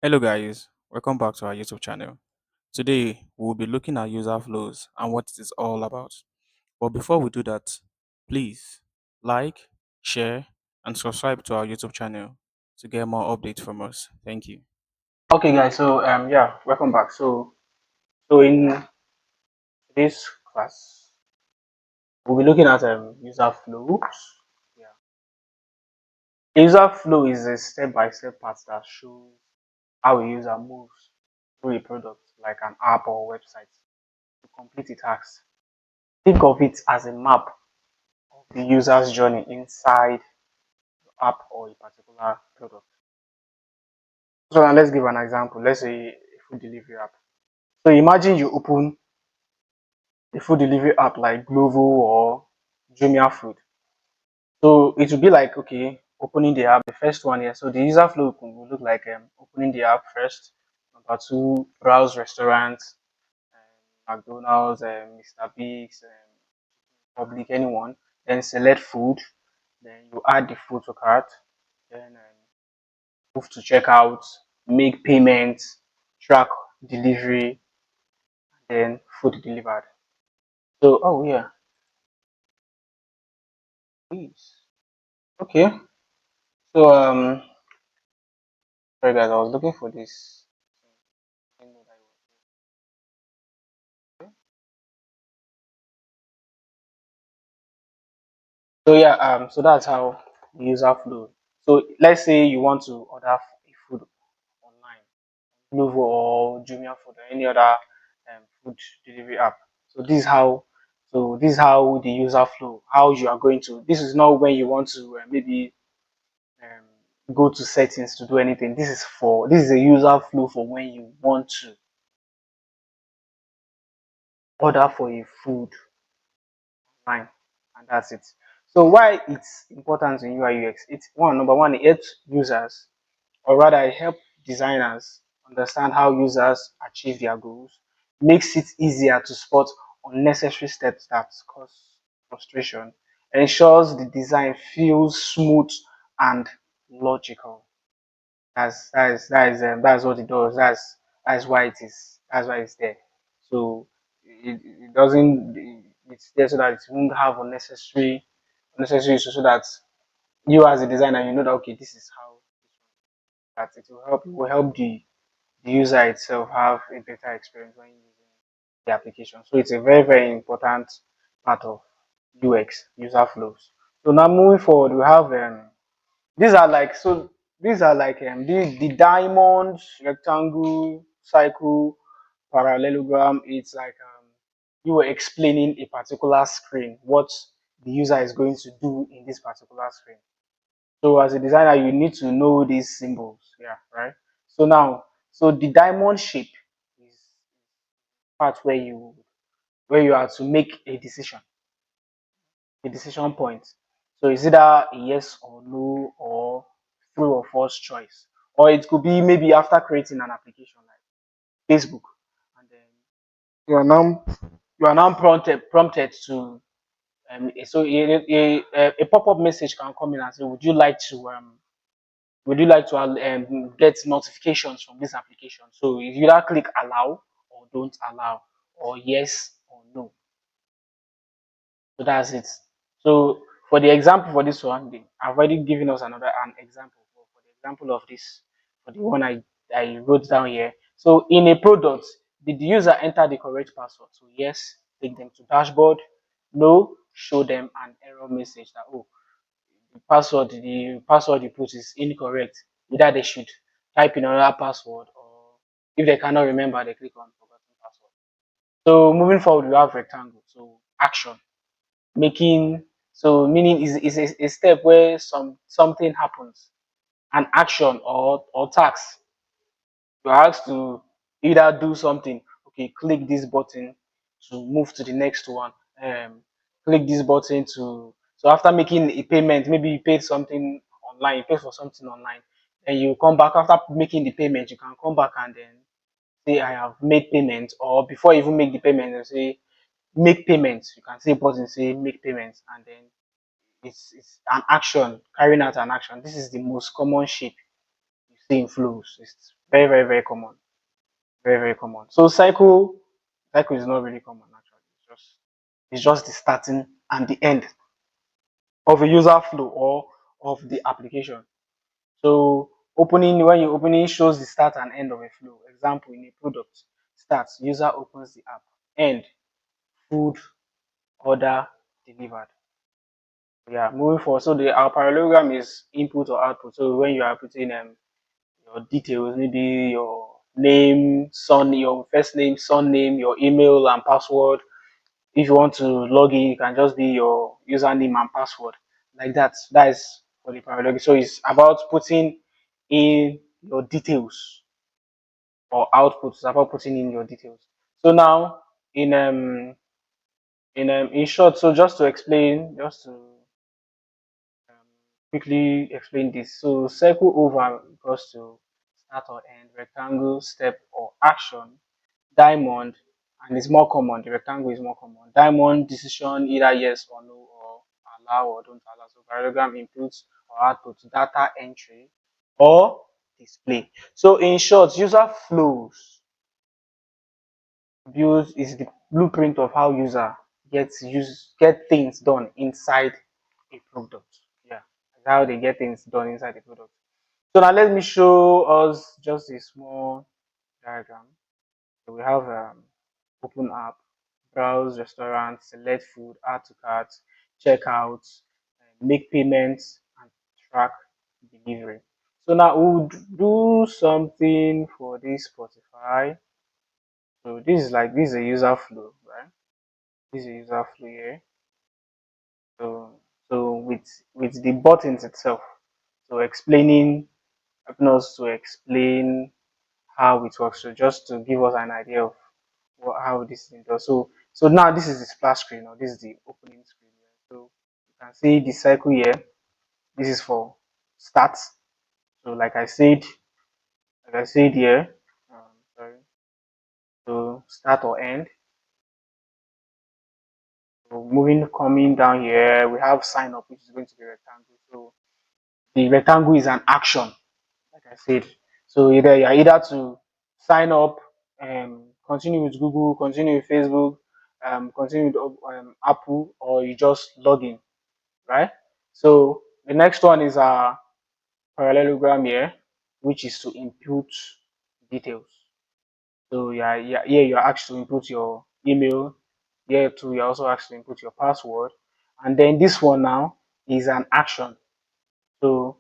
Hello guys, welcome back to our YouTube channel. Today we'll be looking at user flows and what it is all about. But before we do that, please like, share, and subscribe to our YouTube channel to get more updates from us. Thank you. Okay, guys. Welcome back. So in this class, we'll be looking at user flows. Yeah, user flow is a step-by-step path that shows how a user moves through a product, like an app or website, to complete a task. Think of it as a map of the user's journey inside the app or a particular product. So now let's give an example. Let's say a food delivery app. So imagine you open a food delivery app like Glovo or Jumia Food. So it will be like, okay, opening the app, the first one here. So the user flow will look like opening the app first. Number two, browse restaurants, McDonald's, Mr. Biggs, Public, anyone. Then select food. Then you add the food to cart. Then move to checkout, make payments, track delivery, then food delivered. So, oh yeah, please. Okay. So, sorry guys, I was looking for this. So that's how the user flow. So let's say you want to order a food online, Glovo or Jumia Food or any other food delivery app. So this is how the user flow. How you are going to. This is not when you want to maybe go to settings to do anything. This is a user flow for when you want to order for a food online, and that's it. So why it's important in UI UX? It's number one, it helps users, or rather it helps designers understand how users achieve their goals, makes it easier to spot unnecessary steps that cause frustration, ensures the design feels smooth and logical. That's what it does. That's why it is. That's why it's there. So it doesn't. It's there so that it won't have unnecessary issues. So that you as a designer, you know that okay, this is how that it will help the user itself have a better experience when using the application. So it's a very important part of UX, user flows. So now moving forward, we have these are like so these are like the diamond, rectangle, cycle, parallelogram. It's like you were explaining a particular screen, what the user is going to do in this particular screen. So as a designer, you need to know these symbols. Yeah, right. So now, so the diamond shape is part where you are to make a decision point. So is either a yes or no or true or false choice, or it could be maybe after creating an application like Facebook, and then you are now prompted to a pop-up message can come in and say, would you like to get notifications from this application? So you either click allow or don't allow, or yes or no. So that's it. So for the example for this one, I've already given us an example for the example of this, for the one I wrote down here. So in a product, did the user enter the correct password? So yes, take them to dashboard. No, show them an error message that oh, the password you put is incorrect. Either they should type in another password, or if they cannot remember, they click on forgotten password. So moving forward, we have rectangle. So action, making, so meaning is a step where something happens, an action or task. You're asked to either do something. Okay, click this button to move to the next one. Um, Click this button to, so after making a payment, maybe you paid something online, you pay for something online, and you come back after making the payment, you can come back and then say I have made payment, or before you even make the payment, you say make payments. You can say button say make payments, and then it's an action, carrying out an action. This is the most common shape see in flows. It's very, very, very common. Very, very common. So cycle is not really common actually. It's just the starting and the end of a user flow or of the application. So opening when you opening shows the start and end of a flow. Example in a product starts, user opens the app. End, food order delivered. Yeah, moving forward. So the our parallelogram is input or output. So when you are putting your details, maybe your name, your first name, surname, your email and password. If you want to log in, it can just be your username and password. Like that. That is for the parallelogram. So it's about putting in your details or output. It's about putting in your details. So now in short, so just to explain, just to quickly explain this. So circle over equals to start or end, rectangle, step or action, diamond, and it's more common. The rectangle is more common. Diamond decision either yes or no or allow or don't allow. So parallelogram inputs or outputs, data entry or display. So in short, user flows builds is the blueprint of how user get things done inside a product. Yeah, that's how they get things done inside the product. So now let me show us just a small diagram. So we have open app, browse restaurant, select food, add to cart, check out, make payments, and track delivery. So now we'll do something for this Spotify. So this is a user flow, right? This is a user flow here. So with the buttons itself, so helping us to explain how it works. So just to give us an idea of how this thing does. So now this is the splash screen or this is the opening screen here. So you can see the cycle here. This is for start. So like I said here, sorry. So start or end. So coming down here, we have sign up, which is going to be rectangle. So the rectangle is an action, like I said. So you're either to sign up, continue with Google, continue with Facebook, continue with Apple, or you just log in, right? So the next one is our parallelogram here, which is to input details. So yeah, here you're asked to input your email. Here too, you're also asked to input your password. And then this one now is an action. So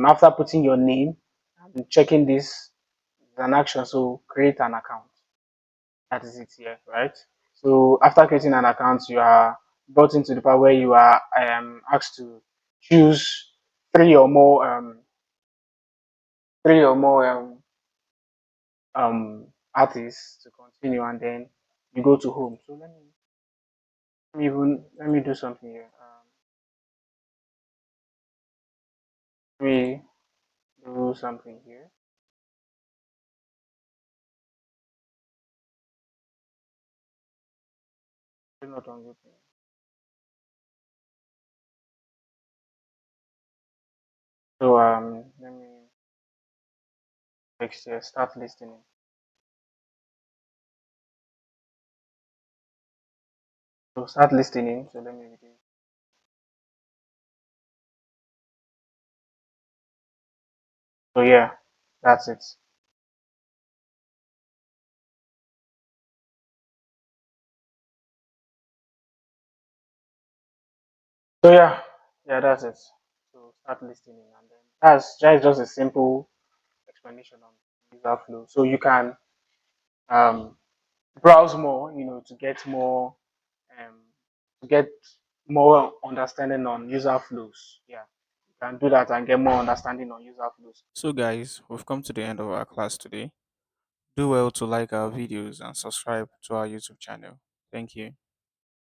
after putting your name and checking this is an action, so create an account. That is it here, right? So after creating an account, you are brought into the part where you are asked to choose three or more um, artists to continue, and then you go to home. So let me do something here. Let me do something here. It's not on YouTube. So let me text here. Start listening. So start listening. So let me do. So yeah, that's it. So yeah, that's it. So start listening, and then that's just a simple explanation on user flow. So you can um, browse more, um, to get more understanding on user flows. Yeah, you can do that and get more understanding on user flows. So, guys, we've come to the end of our class today. Do well to like our videos and subscribe to our YouTube channel. Thank you.